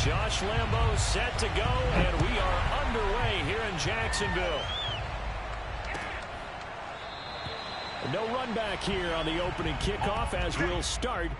Josh Lambo set to go, and we are underway here in Jacksonville. No run back here on the opening kickoff as we'll start.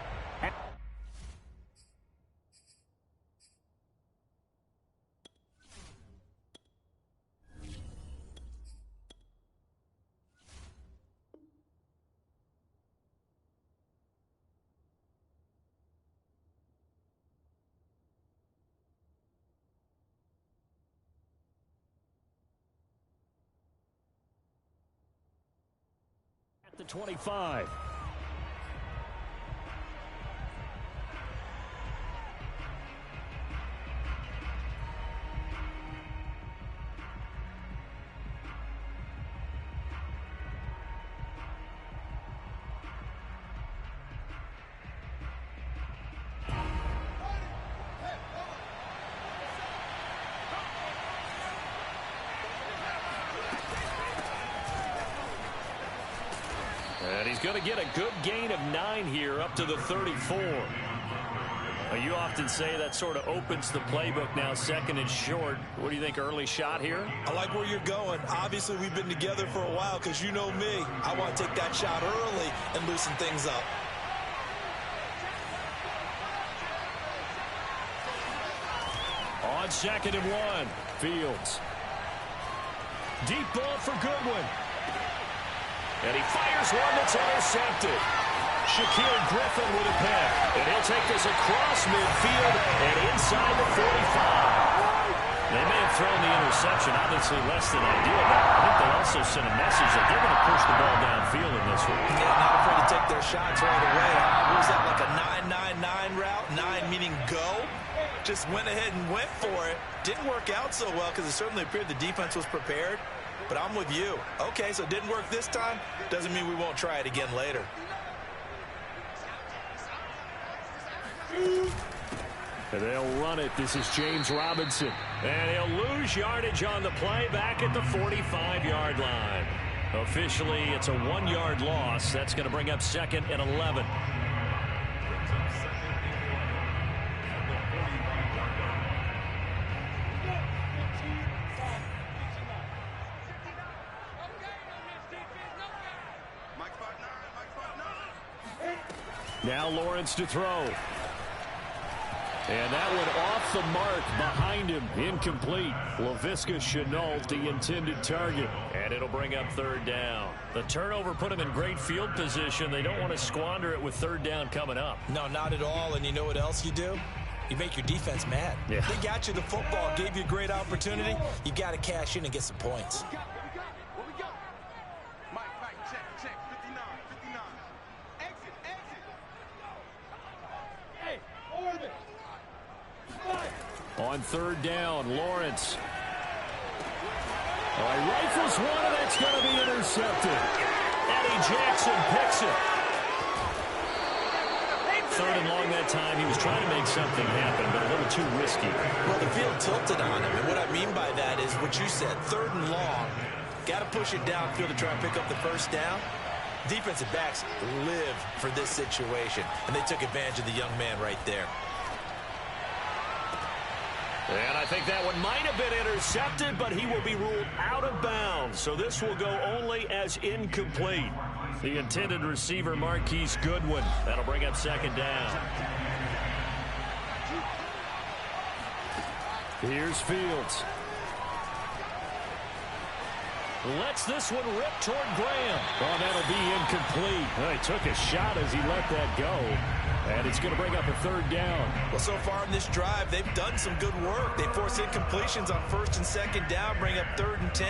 The 25. And he's going to get a good gain of 9 here up to the 34. You often say that sort of opens the playbook now, second and short. What do you think, early shot here? I like where you're going. Obviously, we've been together for a while because you know me. I want to take that shot early and loosen things up. On 2nd and 1, Fields. Deep ball for Goodwin. And he fires one that's intercepted. Shaquille Griffin with a pick. And he'll take this across midfield and inside the 45. They may have thrown the interception, obviously less than ideal, but I think they also sent a message that they're going to push the ball downfield in this one. Yeah, not afraid to take their shots right away. What was that, like a 9-9-9 route? 9 meaning go? Just went ahead and went for it. Didn't work out so well because it certainly appeared the defense was prepared. But I'm with you. Okay, so it didn't work this time. Doesn't mean we won't try it again later. And they'll run it. This is James Robinson. And he'll lose yardage on the play back at the 45-yard line. Officially, it's a 1-yard loss. That's going to bring up 2nd and 11. Now Lawrence to throw. And that went off the mark behind him. Incomplete. Laviska Shenault, the intended target. And it'll bring up 3rd down. The turnover put him in great field position. They don't want to squander it with 3rd down coming up. No, not at all. And you know what else you do? You make your defense mad. Yeah. They got you the football, gave you a great opportunity. You got to cash in and get some points. On 3rd down, Lawrence. All right, rifles one, and that's going to be intercepted. Eddie Jackson picks it. 3rd and long that time. He was trying to make something happen, but a little too risky. Well, the field tilted on him, and what I mean by that is what you said, 3rd and long. Got to push it downfield to try and pick up the 1st down. Defensive backs live for this situation, and they took advantage of the young man right there. And I think that one might have been intercepted, but he will be ruled out of bounds. So this will go only as incomplete. The intended receiver, Marquise Goodwin. That'll bring up 2nd down. Here's Fields. Lets this one rip toward Graham. Oh, that'll be incomplete. Well, he took a shot as he let that go. And it's going to bring up a 3rd down. Well, so far in this drive, they've done some good work. They force incompletions on 1st and 2nd down, bring up 3rd and 10.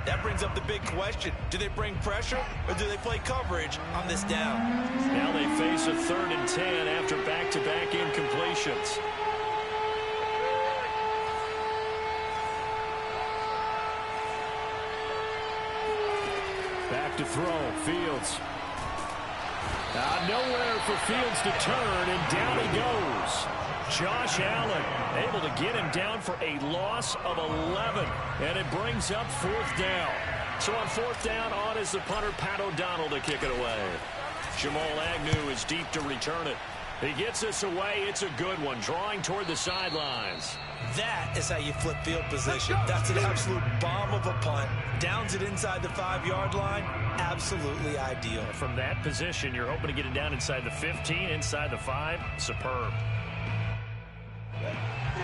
That brings up the big question. Do they bring pressure or do they play coverage on this down? Now they face a 3rd and 10 after back-to-back incompletions. Back to throw. Fields. Nowhere for Fields to turn, and down he goes. Josh Allen able to get him down for a loss of 11, and it brings up 4th down. So on 4th down, on is the punter, Pat O'Donnell, to kick it away. Jamal Agnew is deep to return it. He gets us away. It's a good one, drawing toward the sidelines. That is how you flip field position. That's an absolute bomb of a punt. Downs it inside the 5-yard line. Absolutely ideal. From that position, you're hoping to get it down inside the 15, inside the 5. Superb.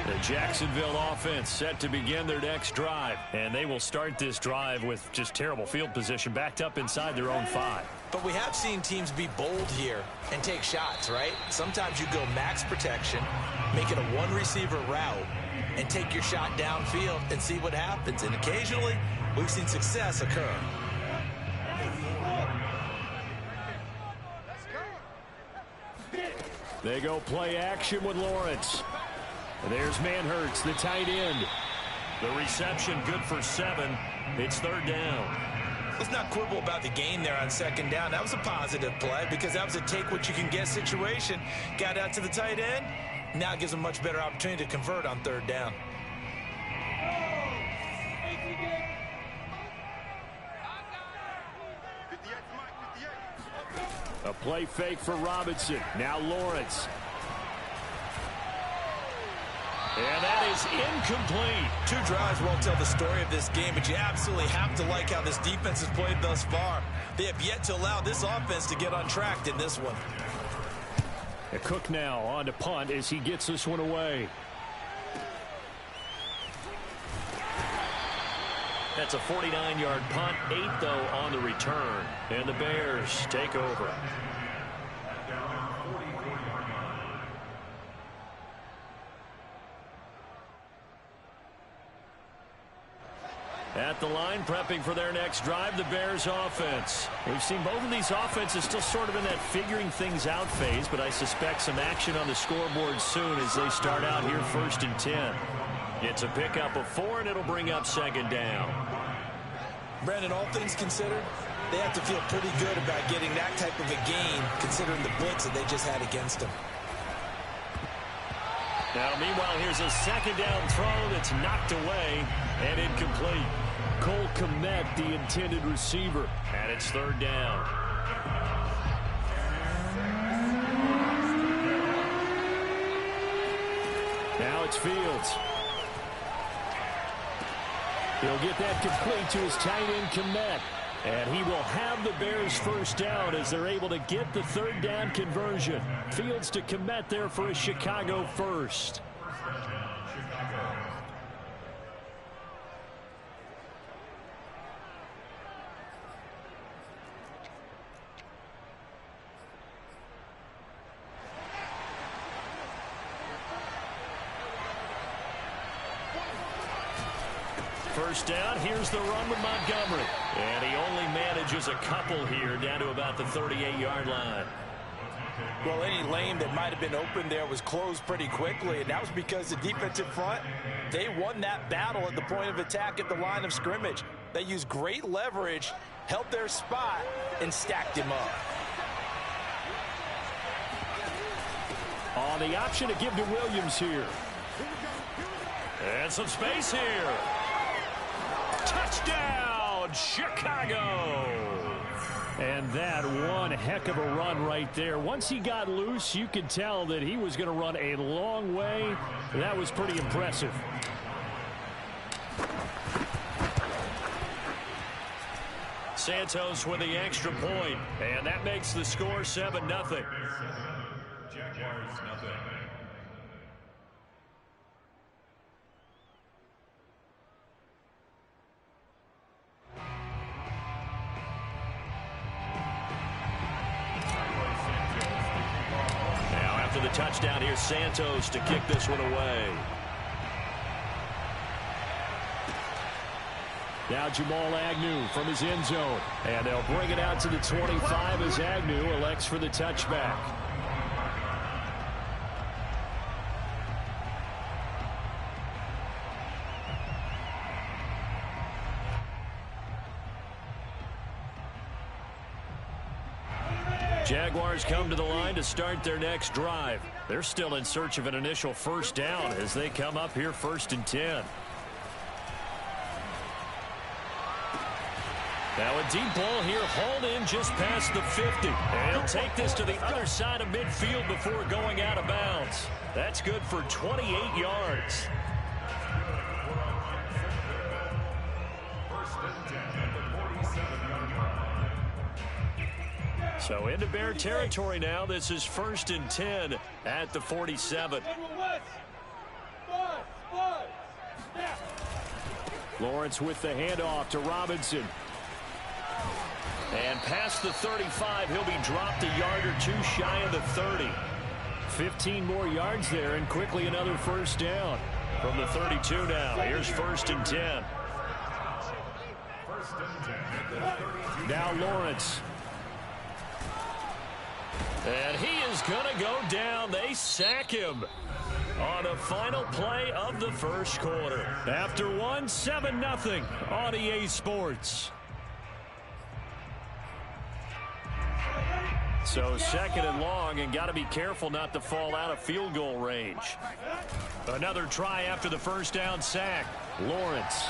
The Jacksonville offense set to begin their next drive. And they will start this drive with just terrible field position, backed up inside their own 5. But we have seen teams be bold here and take shots, right? Sometimes you go max protection, make it a one-receiver route, and take your shot downfield and see what happens. And occasionally, we've seen success occur. They go play action with Lawrence. And there's Manhurts, the tight end. The reception good for 7. It's 3rd down. Let's not quibble about the gain there on 2nd down. That was a positive play because that was a take-what-you-can-get situation. Got out to the tight end. Now it gives them a much better opportunity to convert on 3rd down. A play fake for Robinson. Now Lawrence. And that is incomplete. 2 drives won't tell the story of this game, but you absolutely have to like how this defense has played thus far. They have yet to allow this offense to get untracked in this one. A Cook now on to punt as he gets this one away. That's a 49-yard punt, 8 though on the return. And the Bears take over. At the line, prepping for their next drive, the Bears offense. We've seen both of these offenses still sort of in that figuring things out phase, but I suspect some action on the scoreboard soon as they start out here 1st and 10. It's a pickup of 4, and it'll bring up 2nd down. Brandon, all things considered, they have to feel pretty good about getting that type of a gain, considering the blitz that they just had against them. Now, meanwhile, here's a 2nd down throw that's knocked away and incomplete. Cole Kmet, the intended receiver, and it's 3rd down. Now it's Fields. He'll get that complete to his tight end, Kmet. And he will have the Bears 1st down as they're able to get the 3rd down conversion. Fields to Kmet there for a Chicago 1st. First down, here's the run with Montgomery. And he only manages a couple here down to about the 38-yard line. Well, any lane that might have been open there was closed pretty quickly, and that was because the defensive front, they won that battle at the point of attack at the line of scrimmage. They used great leverage, held their spot, and stacked him up. On the option to give to Williams here. And some space here. Touchdown, Chicago! And that one heck of a run right there. Once he got loose, you could tell that he was going to run a long way. That was pretty impressive. Santos with the extra point, and that makes the score 7-0. Jaguars, nothing. The touchdown here, Santos to kick this one away. Now Jamal Agnew from his end zone. And they'll bring it out to the 25 as Agnew elects for the touchback. Jaguars come to the line to start their next drive. They're still in search of an initial 1st down as they come up here 1st and 10. Now a deep ball here, hauled in just past the 50. And he'll take this to the other side of midfield before going out of bounds. That's good for 28 yards. So into Bear territory now. This is 1st and 10 at the 47. Lawrence with the handoff to Robinson. And past the 35, he'll be dropped a yard or two shy of the 30. 15 more yards there, and quickly another first down from the 32 now. Here's 1st and 10. Now Lawrence. And he is going to go down. They sack him on the final play of the first quarter. After one, 7-0 on EA Sports. So 2nd and long, and got to be careful not to fall out of field goal range. Another try after the first down sack. Lawrence.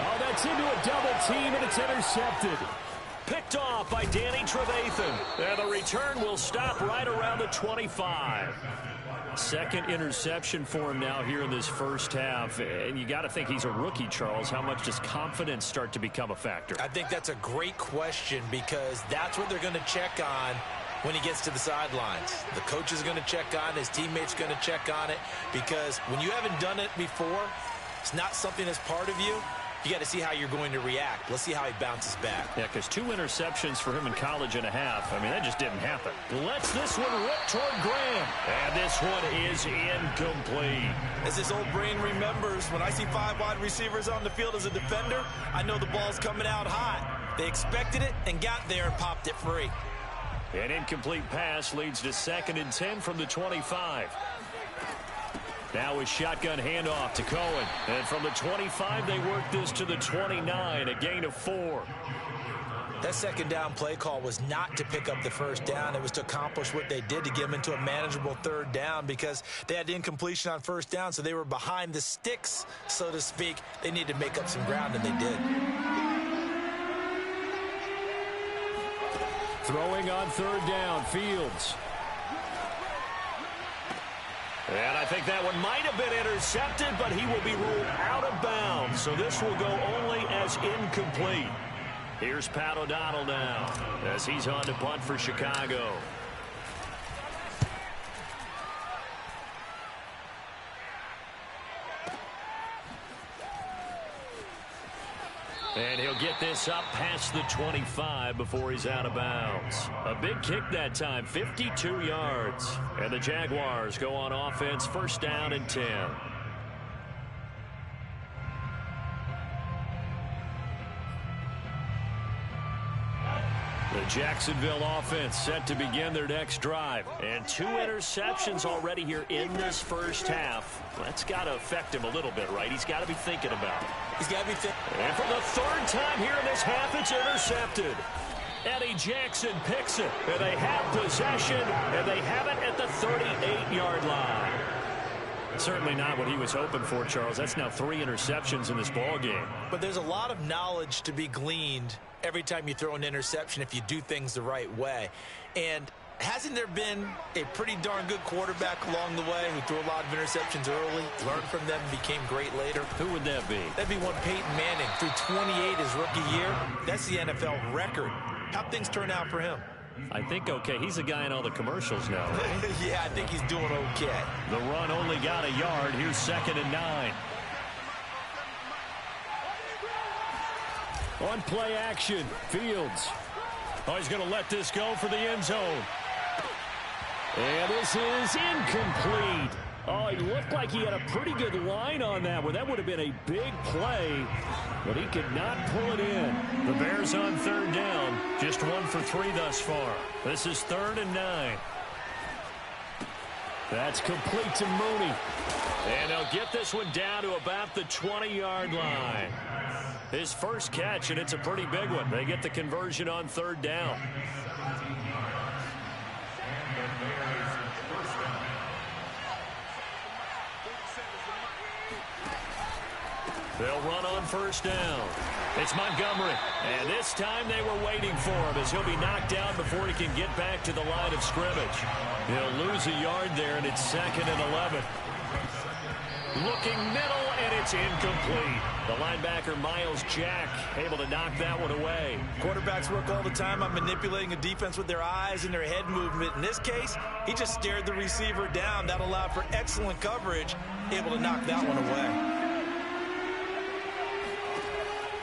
Oh, that's into a double team, and it's intercepted. Picked off by Danny Trevathan. And the return will stop right around the 25. Second interception for him now here in this first half. And you got to think he's a rookie, Charles. How much does confidence start to become a factor? I think that's a great question, because that's what they're going to check on when he gets to the sidelines. The coach is going to check on it. His teammates going to check on it, because when you haven't done it before, it's not something that's part of you. You got to see how you're going to react. Let's see how he bounces back. Yeah, because 2 interceptions for him in college and a half. I mean, that just didn't happen. Lets this one rip toward Graham. And this one is incomplete. As this old brain remembers, when I see 5 wide receivers on the field as a defender, I know the ball's coming out hot. They expected it and got there and popped it free. An incomplete pass leads to 2nd and 10 from the 25. Now a shotgun handoff to Cohen. And from the 25, they work this to the 29, a gain of 4. That second down play call was not to pick up the first down. It was to accomplish what they did, to get them into a manageable 3rd down, because they had incompletion on first down, so they were behind the sticks, so to speak. They needed to make up some ground, and they did. Throwing on 3rd down, Fields. And I think that one might have been intercepted, but he will be ruled out of bounds. So this will go only as incomplete. Here's Pat O'Donnell now as he's on to punt for Chicago. And he'll get this up past the 25 before he's out of bounds. A big kick that time, 52 yards. And the Jaguars go on offense, 1st down and 10. The Jacksonville offense set to begin their next drive. And 2 interceptions already here in this first half. That's got to affect him a little bit, right? He's got to be thinking about it. He's got to be thinking. And for the 3rd time here in this half, it's intercepted. Eddie Jackson picks it. And they have possession, and they have it at the 38-yard line. Certainly not what he was hoping for, Charles. That's now 3 interceptions in this ball game. But there's a lot of knowledge to be gleaned every time you throw an interception if you do things the right way. And hasn't there been a pretty darn good quarterback along the way who threw a lot of interceptions early, learned from them, became great later? Who would that be? That'd be one Peyton Manning. Threw 28 his rookie year. That's the NFL record. How'd things turn out for him? I think okay. He's a guy in all the commercials now, right? Yeah, I think he's doing okay. The run only got a yard. Here's 2nd and 9. On play action, Fields. Oh, he's going to let this go for the end zone. And this is incomplete. Oh, he looked like he had a pretty good line on that one. That would have been a big play, but he could not pull it in. The Bears on 3rd down, just 1 for 3 thus far. This is 3rd and 9. That's complete to Mooney. And they'll get this one down to about the 20-yard line. His first catch, and it's a pretty big one. They get the conversion on 3rd down. They'll run on first down. It's Montgomery. And this time they were waiting for him as he'll be knocked down before he can get back to the line of scrimmage. He'll lose a yard there, and it's 2nd and 11. Looking middle, and it's incomplete. The linebacker, Miles Jack, able to knock that one away. Quarterbacks work all the time on manipulating a defense with their eyes and their head movement. In this case, he just stared the receiver down. That allowed for excellent coverage, able to knock that one away.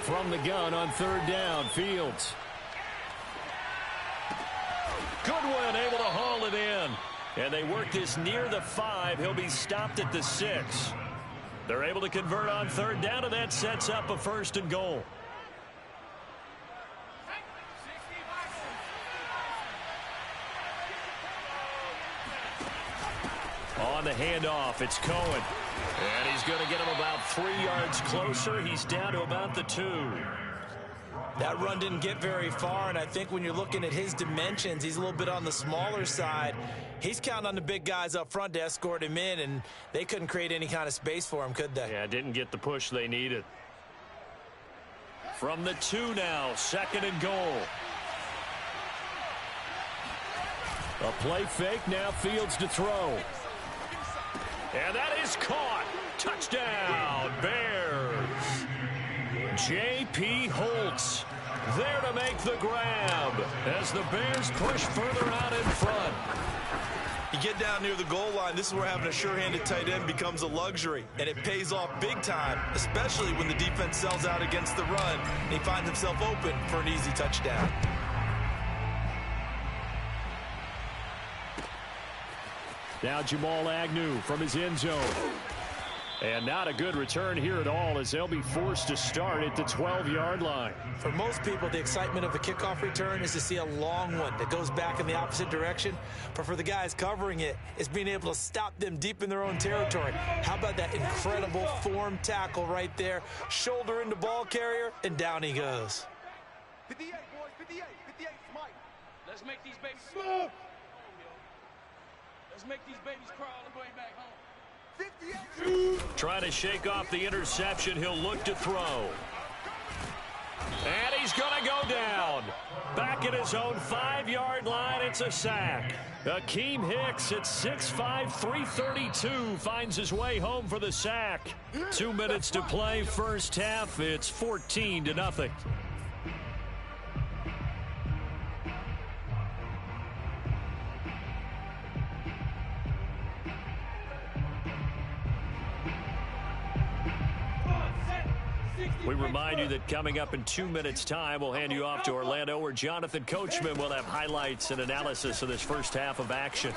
From the gun on 3rd down, Fields. Goodwin able to haul it in. And they work this near the 5. He'll be stopped at the 6. They're able to convert on 3rd down, and that sets up a 1st and goal. On the handoff, it's Cohen. And he's going to get him about 3 yards closer. He's down to about the 2. That run didn't get very far, and I think when you're looking at his dimensions, he's a little bit on the smaller side. He's counting on the big guys up front to escort him in, and they couldn't create any kind of space for him, could they? Yeah, didn't get the push they needed. From the 2 now, 2nd and goal. A play fake, now Fields to throw. And that is caught. Touchdown, Bears. J.P. Holtz there to make the grab as the Bears push further out in front. You get down near the goal line, this is where having a sure-handed tight end becomes a luxury, and it pays off big time, especially when the defense sells out against the run, and he finds himself open for an easy touchdown. Now Jamal Agnew from his end zone. And not a good return here at all as they'll be forced to start at the 12-yard line. For most people, the excitement of a kickoff return is to see a long one that goes back in the opposite direction. But for the guys covering it, it's being able to stop them deep in their own territory. How about that incredible form tackle right there? Shoulder into ball carrier, and down he goes. 58, boys, 58, 58, Mike. Let's make these babies move. Let's make these babies crawl on the way back home. Trying to shake off the interception. He'll look to throw. And he's going to go down. Back at his own 5-yard line, it's a sack. Akeem Hicks at 6'5", 332 finds his way home for the sack. 2 minutes to play, first half. It's 14-0. We remind you that coming up in 2 minutes' time, we'll hand you off to Orlando, where Jonathan Coachman will have highlights and analysis of this first half of action.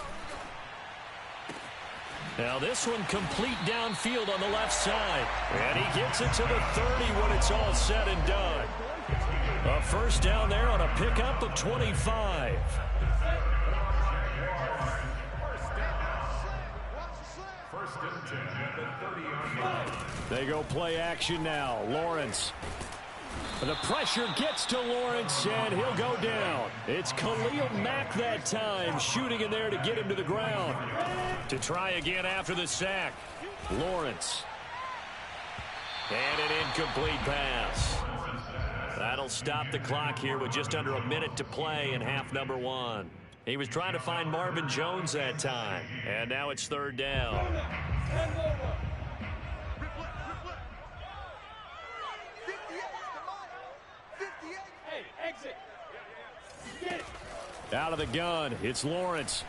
Now this one complete downfield on the left side. And he gets it to the 30 when it's all said and done. A first down there on a pickup of 25. First and 10 at the 30-yard line. They go play action now. Lawrence. The pressure gets to Lawrence, and he'll go down. It's Khalil Mack that time, shooting in there to get him to the ground. To try again after the sack. Lawrence. And an incomplete pass. That'll stop the clock here with just under a minute to play in half number 1. He was trying to find Marvin Jones that time. And now it's 3rd down. Out of the gun, it's Lawrence.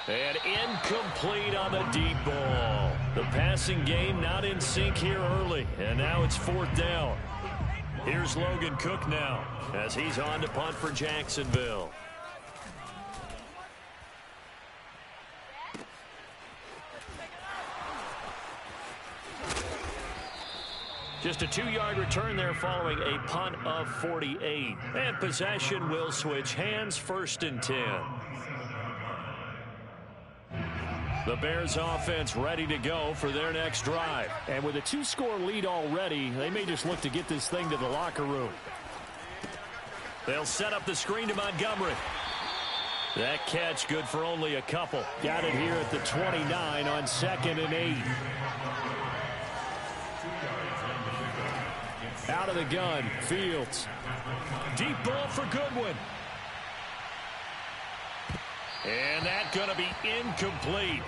And incomplete on the deep ball. The passing game not in sync here early. And now it's 4th down. Here's Logan Cook now as he's on to punt for Jacksonville. Just a 2-yard return there following a punt of 48. And possession will switch hands, 1st and 10. The Bears offense ready to go for their next drive. And with a 2-score lead already, they may just look to get this thing to the locker room. They'll set up the screen to Montgomery. That catch good for only a couple. Got it here at the 29 on 2nd and 8. Out of the gun, Fields. Deep ball for Goodwin. And that's going to be incomplete.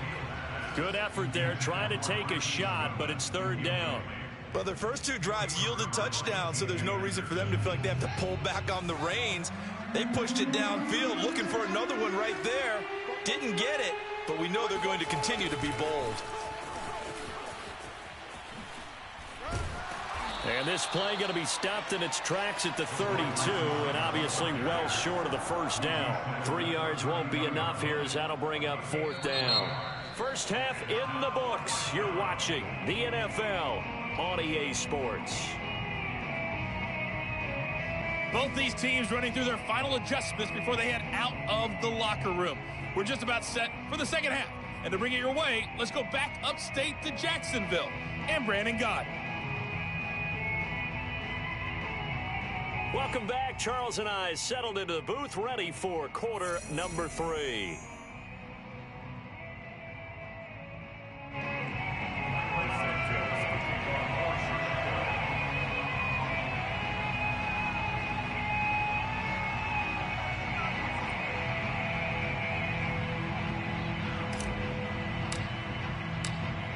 Good effort there, trying to take a shot, but it's third down. Well, their first two drives yielded touchdowns, so there's no reason for them to feel like they have to pull back on the reins. They pushed it downfield, looking for another one right there. Didn't get it, but we know they're going to continue to be bold. And this play going to be stopped in its tracks at the 32, and obviously well short of the first down. 3 yards won't be enough here, as that'll bring up fourth down. First half in the books. You're watching the NFL on EA Sports. Both these teams running through their final adjustments before they head out of the locker room. We're just about set for the second half. And to bring it your way, let's go back upstate to Jacksonville and Brandon Gott. Welcome back. Charles and I settled into the booth, ready for quarter number 3.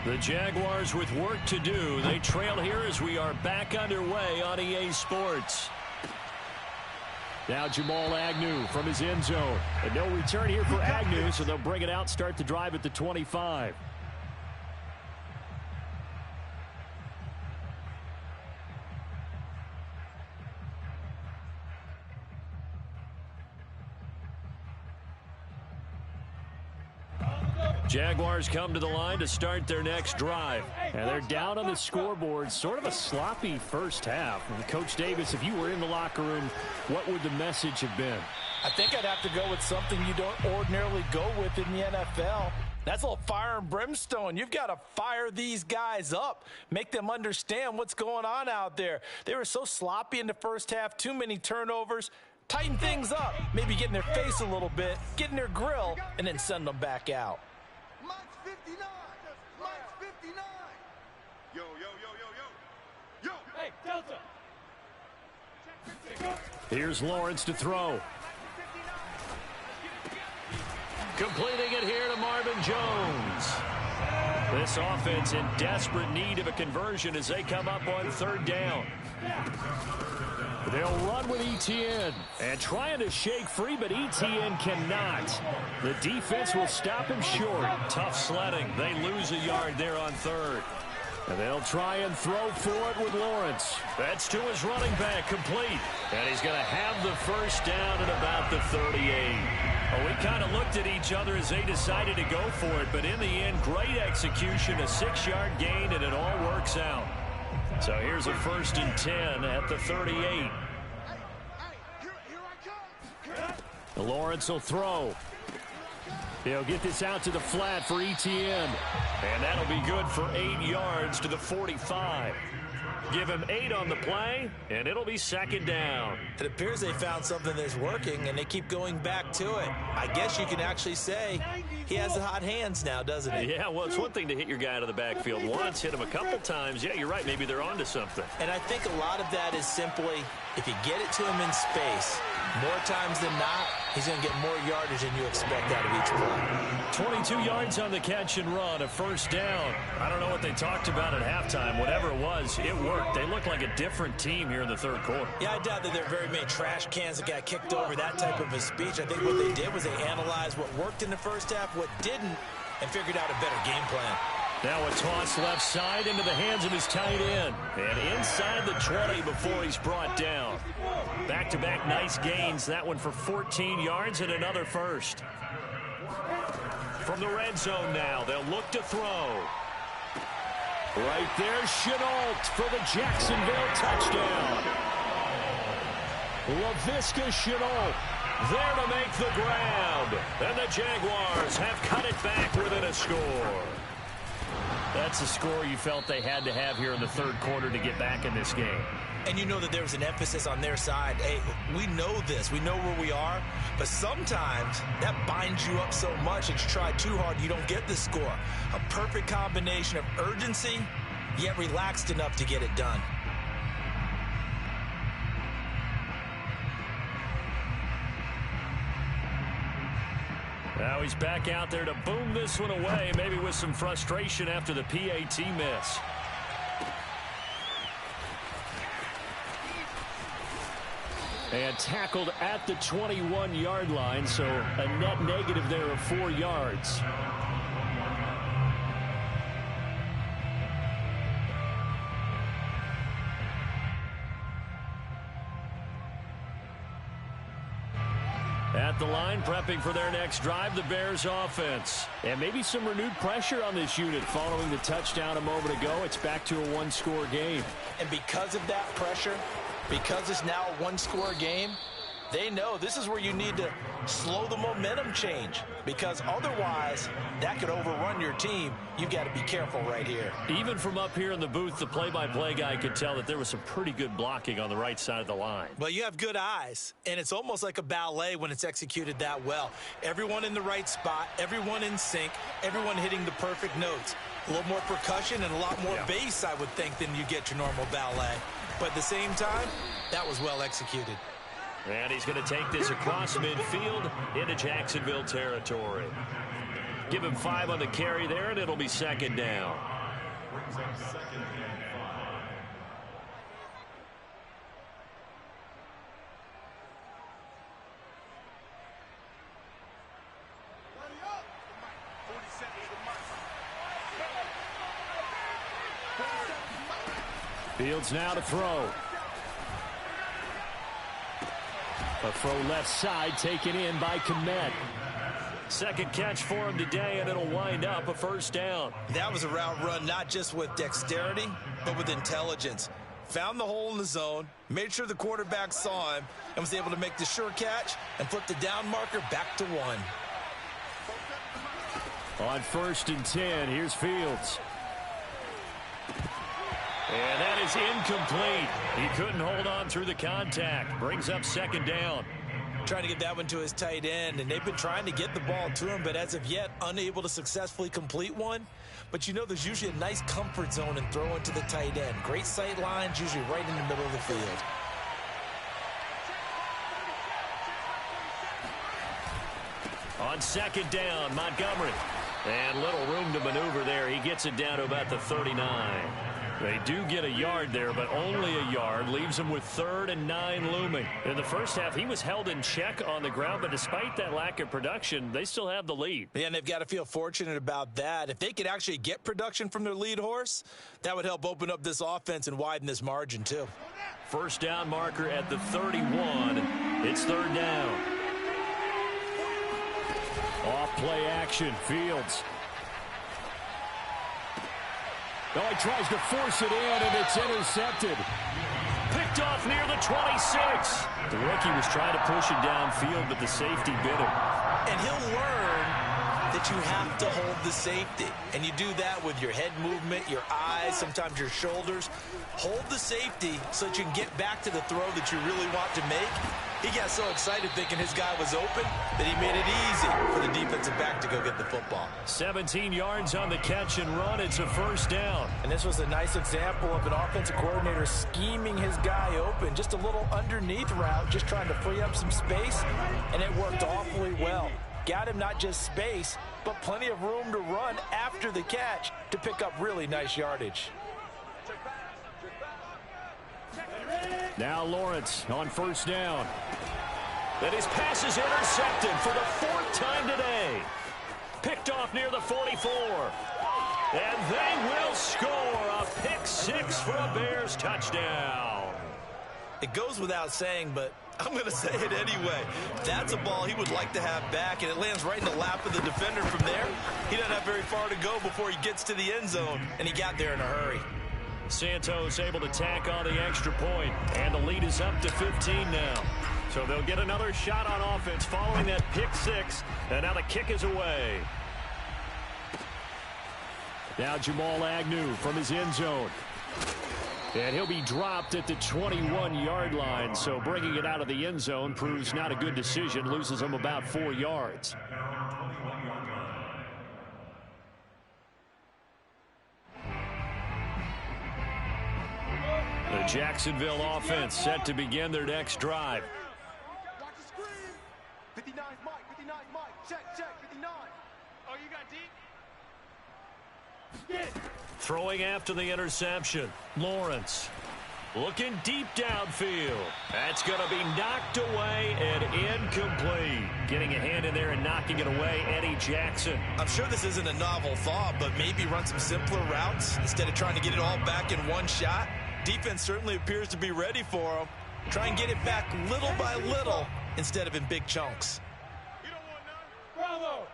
The Jaguars with work to do. They trail here as we are back underway on EA Sports. Now Jamal Agnew from his end zone. And no return here for Agnew, so they'll bring it out, start the drive at the 25. Jaguars come to the line to start their next drive. And they're down on the scoreboard. Sort of a sloppy first half. And Coach Davis, if you were in the locker room, what would the message have been? I think I'd have to go with something you don't ordinarily go with in the NFL. That's a little fire and brimstone. You've got to fire these guys up, make them understand what's going on out there. They were so sloppy in the first half, too many turnovers. Tighten things up, maybe get in their face a little bit, get in their grill, and then send them back out. Mike's 59. Mike's 59. Yo, yo, yo, yo, yo. Yo. Hey, Delta. Here's Lawrence to throw. Completing it here to Marvin Jones. This offense in desperate need of a conversion as they come up on third down. They'll run with Etienne and trying to shake free, but Etienne cannot. The defense will stop him short. Tough sledding. They lose a yard there on third. And they'll try and throw for it with Lawrence. That's to his running back, complete. And he's going to have the first down at about the 38. Well, we kind of looked at each other as they decided to go for it, but in the end, great execution, a 6-yard gain, and it all works out. So here's a 1st and 10 at the 38. Lawrence will throw. He'll get this out to the flat for Etienne. And that'll be good for 8 yards to the 45. Give him 8 on the play, and it'll be second down. It appears they found something that's working, and they keep going back to it. I guess you can actually say he has the hot hands now, doesn't he? Yeah, well, it's one thing to hit your guy out of the backfield once, hit him a couple times. Yeah, you're right. Maybe they're onto something. And I think a lot of that is simply if you get it to him in space, more times than not, he's going to get more yardage than you expect out of each play. 22 yards on the catch and run, a first down. I don't know what they talked about at halftime. Whatever it was, it worked. They look like a different team here in the third quarter. Yeah, I doubt that there are very many trash cans that got kicked over, that type of a speech. I think what they did was they analyzed what worked in the first half, what didn't, and figured out a better game plan. Now a toss left side into the hands of his tight end. And inside the 20 before he's brought down. Back-to-back nice gains. That one for 14 yards and another first. From the red zone now, they'll look to throw. Right there, Chenault for the Jacksonville touchdown. Laviska Chenault there to make the grab. And the Jaguars have cut it back within a score. That's the score you felt they had to have here in the third quarter to get back in this game. And you know that there was an emphasis on their side. Hey, we know this. We know where we are. But sometimes that binds you up so much that you try too hard, you don't get the score. A perfect combination of urgency, yet relaxed enough to get it done. Now he's back out there to boom this one away, maybe with some frustration after the PAT miss. And tackled at the 21-yard line, so a net negative there of 4 yards. At the line, prepping for their next drive, the Bears offense. And maybe some renewed pressure on this unit following the touchdown a moment ago. It's back to a one-score game. And because of that pressure, because it's now a one-score game, they know this is where you need to slow the momentum change, because otherwise that could overrun your team. You've got to be careful right here. Even from up here in the booth, the play-by-play guy could tell that there was some pretty good blocking on the right side of the line. Well, you have good eyes, and it's almost like a ballet when it's executed that well. Everyone in the right spot, everyone in sync, everyone hitting the perfect notes. A little more percussion and a lot more bass, I would think, than you get your normal ballet. But at the same time, that was well executed. And he's going to take this across midfield into Jacksonville territory. Give him 5 on the carry there, and it'll be second down. Fields now to throw. A throw left side taken in by Kmet. Second catch for him today, and it'll wind up a first down. That was a route run not just with dexterity, but with intelligence. Found the hole in the zone, made sure the quarterback saw him, and was able to make the sure catch and flip the down marker back to 1. On 1st and 10, here's Fields. And that is incomplete. He couldn't hold on through the contact. Brings up second down. Trying to get that one to his tight end, and they've been trying to get the ball to him, but as of yet, unable to successfully complete one. But you know there's usually a nice comfort zone and throw into the tight end. Great sight lines, usually right in the middle of the field. On second down, Montgomery. And little room to maneuver there. He gets it down to about the 39. They do get a yard there, but only a yard. Leaves him with 3rd and 9 looming. In the first half, he was held in check on the ground, but despite that lack of production, they still have the lead. Yeah, and they've got to feel fortunate about that. If they could actually get production from their lead horse, that would help open up this offense and widen this margin too. First down marker at the 31. It's 3rd down. Off play action, Fields. Oh, he tries to force it in, and it's intercepted. Picked off near the 26. The rookie was trying to push it downfield, but the safety bit him. And he'll learn that you have to hold the safety. And you do that with your head movement, your eyes, sometimes your shoulders. Hold the safety so that you can get back to the throw that you really want to make. He got so excited thinking his guy was open that he made it easy for the defensive back to go get the football. 17 yards on the catch and run. It's a first down. And this was a nice example of an offensive coordinator scheming his guy open. Just a little underneath route, just trying to free up some space, and it worked awfully well. Got him not just space, but plenty of room to run after the catch to pick up really nice yardage. Now Lawrence on first down. And his pass is intercepted for the 4th time today. Picked off near the 44. And they will score a pick 6 for a Bears touchdown. It goes without saying, but I'm going to say it anyway. That's a ball he would like to have back, and it lands right in the lap of the defender from there. He doesn't have very far to go before he gets to the end zone, and he got there in a hurry. Santos able to tack on the extra point, and the lead is up to 15 now. So they'll get another shot on offense following that pick 6, and now the kick is away. Now Jamal Agnew from his end zone. And he'll be dropped at the 21-yard line, so bringing it out of the end zone proves not a good decision, loses him about 4 yards. The Jacksonville offense set to begin their next drive. 59's Mike, 59's Mike. Check, 59. Oh, you got deep? Throwing after the interception. Lawrence looking deep downfield. That's going to be knocked away and incomplete. Getting a hand in there and knocking it away, Eddie Jackson. I'm sure this isn't a novel thought, but maybe run some simpler routes instead of trying to get it all back in one shot. Defense certainly appears to be ready for him. Try and get it back little by little instead of in big chunks. Bravo.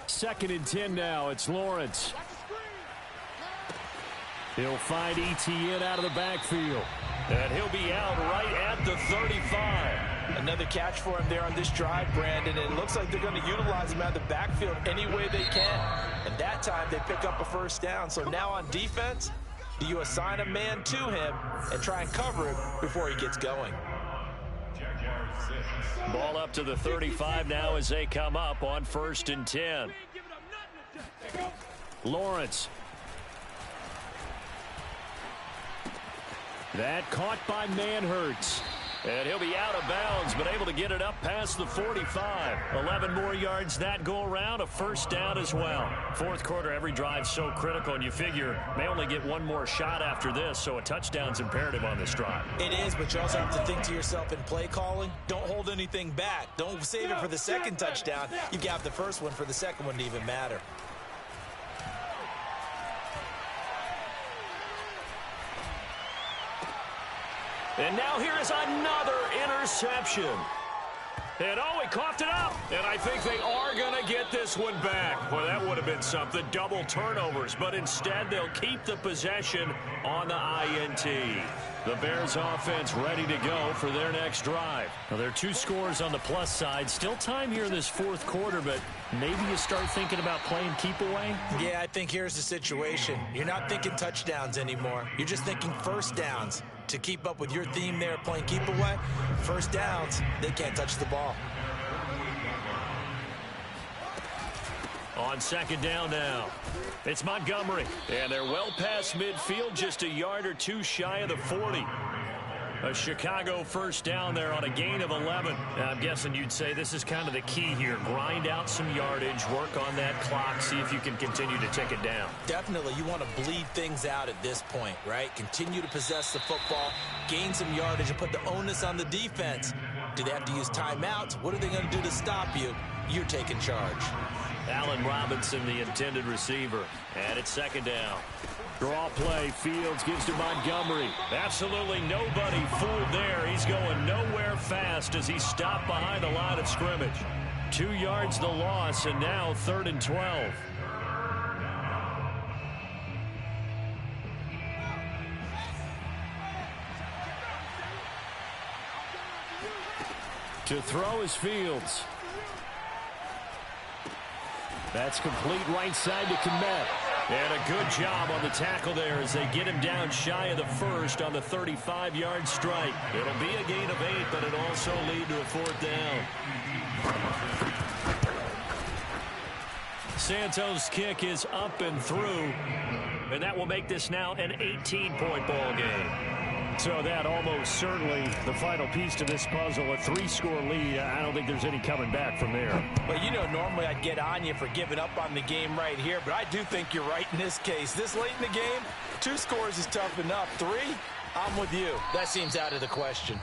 2nd and 10 now. It's Lawrence. He'll find Etienne out of the backfield. And he'll be out right at the 35. Another catch for him there on this drive, Brandon. And it looks like they're going to utilize him out of the backfield any way they can. And that time they pick up a first down. So now on defense, do you assign a man to him and try and cover him before he gets going? Ball up to the 35 now as they come up on 1st and 10. Lawrence. That caught by Manhertz. And he'll be out of bounds, but able to get it up past the 45. 11 more yards that go around, a first down as well. 4th quarter, every drive so critical, and you figure may only get one more shot after this, so a touchdown's imperative on this drive. It is, but you also have to think to yourself in play calling, don't hold anything back. Don't save it for the second touchdown. You've got the first one for the second one to even matter. And now here is another interception. And oh, he coughed it up. And I think they are going to get this one back. Well, that would have been something. Double turnovers. But instead, they'll keep the possession on the INT. The Bears offense ready to go for their next drive. Now, there are 2 scores on the plus side. Still time here in this 4th quarter, but maybe you start thinking about playing keep away? Yeah, I think here's the situation. You're not thinking touchdowns anymore. You're just thinking first downs. To keep up with your theme there, playing keep away, first downs, they can't touch the ball. On 2nd down now, it's Montgomery. And they're well past midfield, just a yard or 2 shy of the 40. A Chicago first down there on a gain of 11. Now, I'm guessing you'd say this is kind of the key here. Grind out some yardage, work on that clock, see if you can continue to take it down. Definitely, you want to bleed things out at this point, right? Continue to possess the football, gain some yardage, and put the onus on the defense. Do they have to use timeouts? What are they going to do to stop you? You're taking charge. Allen Robinson, the intended receiver. And it's 2nd down. Draw play. Fields gives to Montgomery. Absolutely nobody fooled there. He's going nowhere fast as he stopped behind the line of scrimmage. 2 yards the loss, and now 3rd and 12. To throw is Fields. That's complete right side to Kmet. And a good job on the tackle there as they get him down shy of the 1st on the 35-yard strike. It'll be a gain of 8, but it'll also lead to a 4th down. Santos' kick is up and through, and that will make this now an 18-point ball game. So that almost certainly the final piece to this puzzle, a 3-score lead. I don't think there's any coming back from there. Well, you know, normally I'd get on you for giving up on the game right here, but I do think you're right in this case. This late in the game, 2 scores is tough enough. 3, I'm with you. That seems out of the question.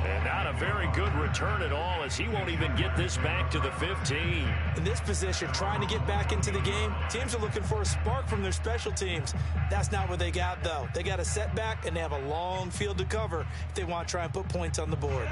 And not a very good return at all, as he won't even get this back to the 15. In this position, trying to get back into the game, teams are looking for a spark from their special teams. That's not what they got, though. They got a setback, and they have a long field to cover if they want to try and put points on the board.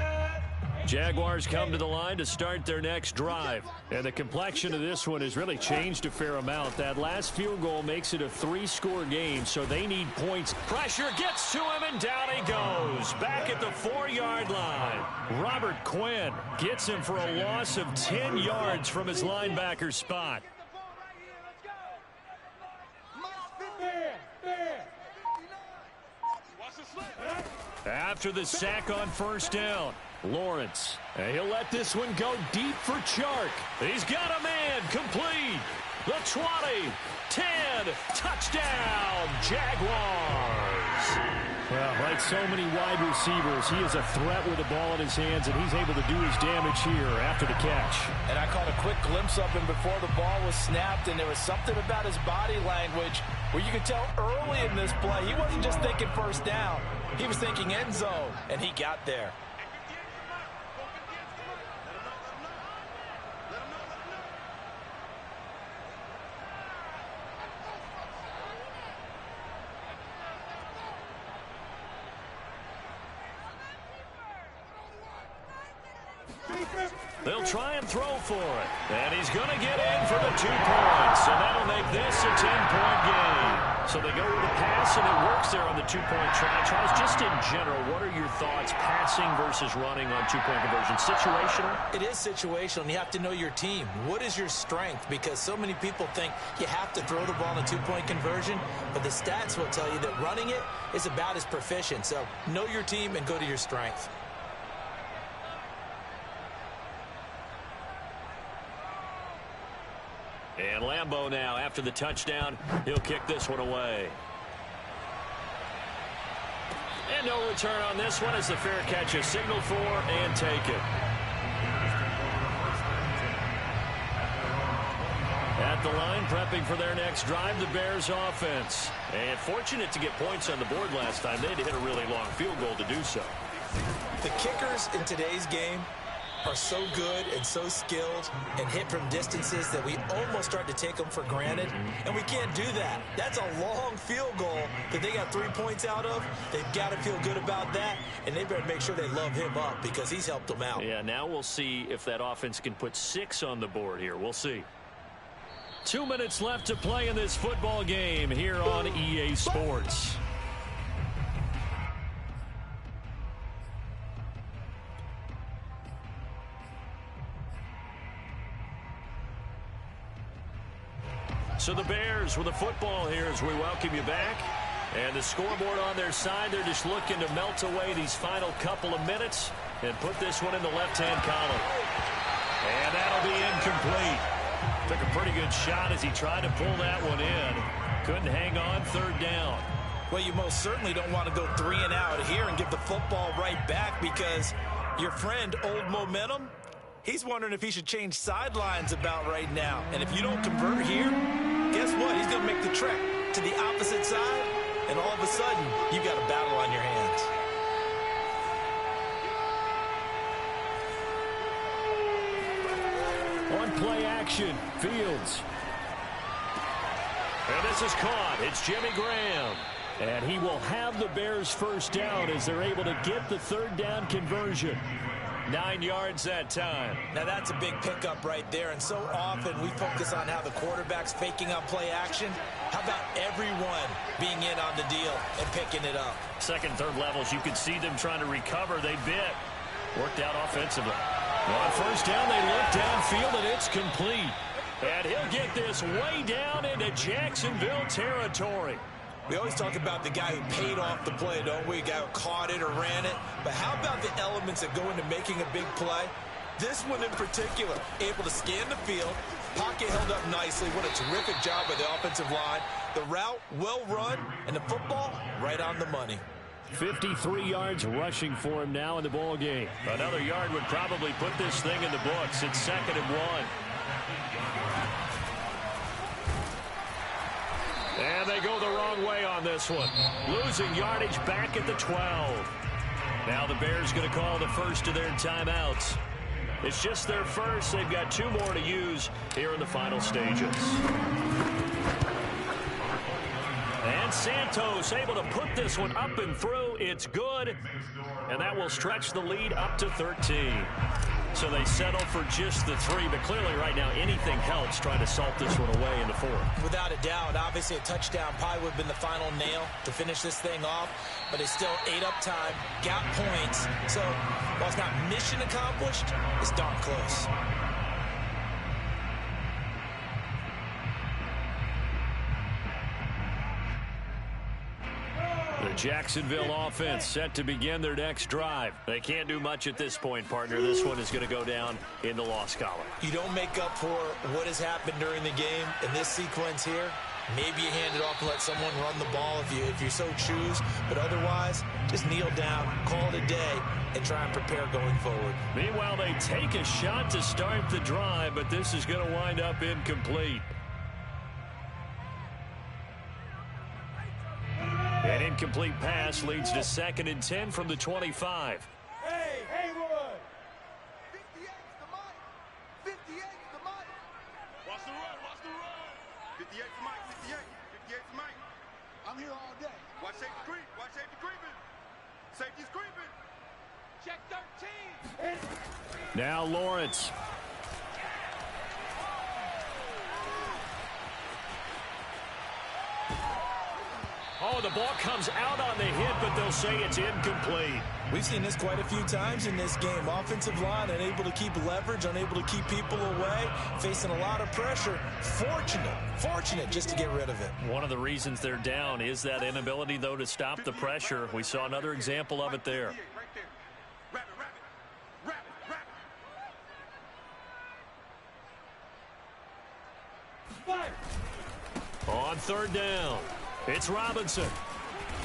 Jaguars come to the line to start their next drive. And the complexion of this one has really changed a fair amount. That last field goal makes it a 3-score game, so they need points. Pressure gets to him, and down he goes. Back at the 4-yard line. Robert Quinn gets him for a loss of 10 yards from his linebacker spot. After the sack on 1st down, Lawrence. He'll let this one go deep for Chark. He's got a man complete. The 20, 10, touchdown, Jaguars. Well, like so many wide receivers, he is a threat with the ball in his hands, and he's able to do his damage here after the catch. And I caught a quick glimpse of him before the ball was snapped, and there was something about his body language where you could tell early in this play he wasn't just thinking first down. He was thinking end zone, and he got there. They'll try and throw for it. And he's going to get in for the 2 points. And that'll make this a 10-point game. So they go with a pass, and it works there on the 2-point try. Charles, just in general, what are your thoughts passing versus running on 2-point conversion? Situational? It is situational, and you have to know your team. What is your strength? Because so many people think you have to throw the ball in a 2-point conversion, but the stats will tell you that running it is about as proficient. So know your team and go to your strength. And Lambeau now, after the touchdown, he'll kick this one away. And no return on this one as the fair catch is signaled for and taken. At the line, prepping for their next drive, the Bears offense. And fortunate to get points on the board last time. They had to hit a really long field goal to do so. The kickers in today's game are so good and so skilled and hit from distances that we almost start to take them for granted, and we can't do that. That's a long field goal that they got 3 points out of. They've got to feel good about that, and they better make sure they love him up because he's helped them out. Yeah, now we'll see if that offense can put 6 on the board here. We'll see. 2 minutes left to play in this football game here on EA Sports. So the Bears with the football here as we welcome you back. And the scoreboard on their side, they're just looking to melt away these final couple of minutes and put this one in the left-hand column. And that'll be incomplete. Took a pretty good shot as he tried to pull that one in. Couldn't hang on, 3rd down. Well, you most certainly don't want to go 3 and out here and give the football right back because your friend, Old Momentum, he's wondering if he should change sidelines about right now. And if you don't convert here, guess what? He's going to make the trek to the opposite side, and all of a sudden, you've got a battle on your hands. On play action, Fields. And this is caught. It's Jimmy Graham. And he will have the Bears first down as they're able to get the 3rd down conversion. 9 yards that time. Now that's a big pickup right there, and so often we focus on how the quarterback's faking on play action. How about everyone being in on the deal and picking it up? 2nd, 3rd levels, you could see them trying to recover. They bit. Worked out offensively. On 1st down, they look downfield, and it's complete. And he'll get this way down into Jacksonville territory. We always talk about the guy who paid off the play, don't we? A guy who caught it or ran it. But how about the elements that go into making a big play? This one in particular, able to scan the field, pocket held up nicely. What a terrific job by the offensive line. The route, well run, and the football, right on the money. 53 yards rushing for him now in the ball game. Another yard would probably put this thing in the books. It's 2nd and 1. And they go the wrong way on this one. Losing yardage back at the 12. Now the Bears going to call the first of their timeouts. It's just their first. They've got 2 more to use here in the final stages. And Santos able to put this one up and through. It's good. And that will stretch the lead up to 13. So they settle for just the 3, but clearly right now anything helps trying to salt this one away in the 4th. Without a doubt, obviously a touchdown probably would have been the final nail to finish this thing off, but it's still 8 up time, got points, so while it's not mission accomplished, it's darn close. The Jacksonville offense set to begin their next drive. They can't do much at this point, partner. This one is going to go down in the loss column. You don't make up for what has happened during the game in this sequence here. Maybe you hand it off and let someone run the ball if you so choose. But otherwise, just kneel down, call it a day, and try and prepare going forward. Meanwhile, they take a shot to start the drive, but this is going to wind up incomplete. An incomplete pass leads to 2nd and 10 from the 25. Hey, Haywood! 58's the mic! 58's the mic! Watch the run, watch the run! 58's the mic, 58. 58's the mic. I'm here all day. Watch safety creep, watch safety creeping. Safety's creeping. Check 13. Now Lawrence. Oh, the ball comes out on the hit, but they'll say it's incomplete. We've seen this quite a few times in this game. Offensive line unable to keep leverage, unable to keep people away, facing a lot of pressure. Fortunate just to get rid of it. One of the reasons they're down is that inability, though, to stop the pressure. We saw another example of it there. On 3rd down, it's Robinson.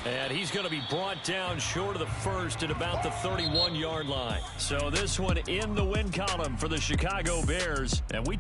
And he's going to be brought down short of the first at about the 31-yard line. So this one in the win column for the Chicago Bears. And we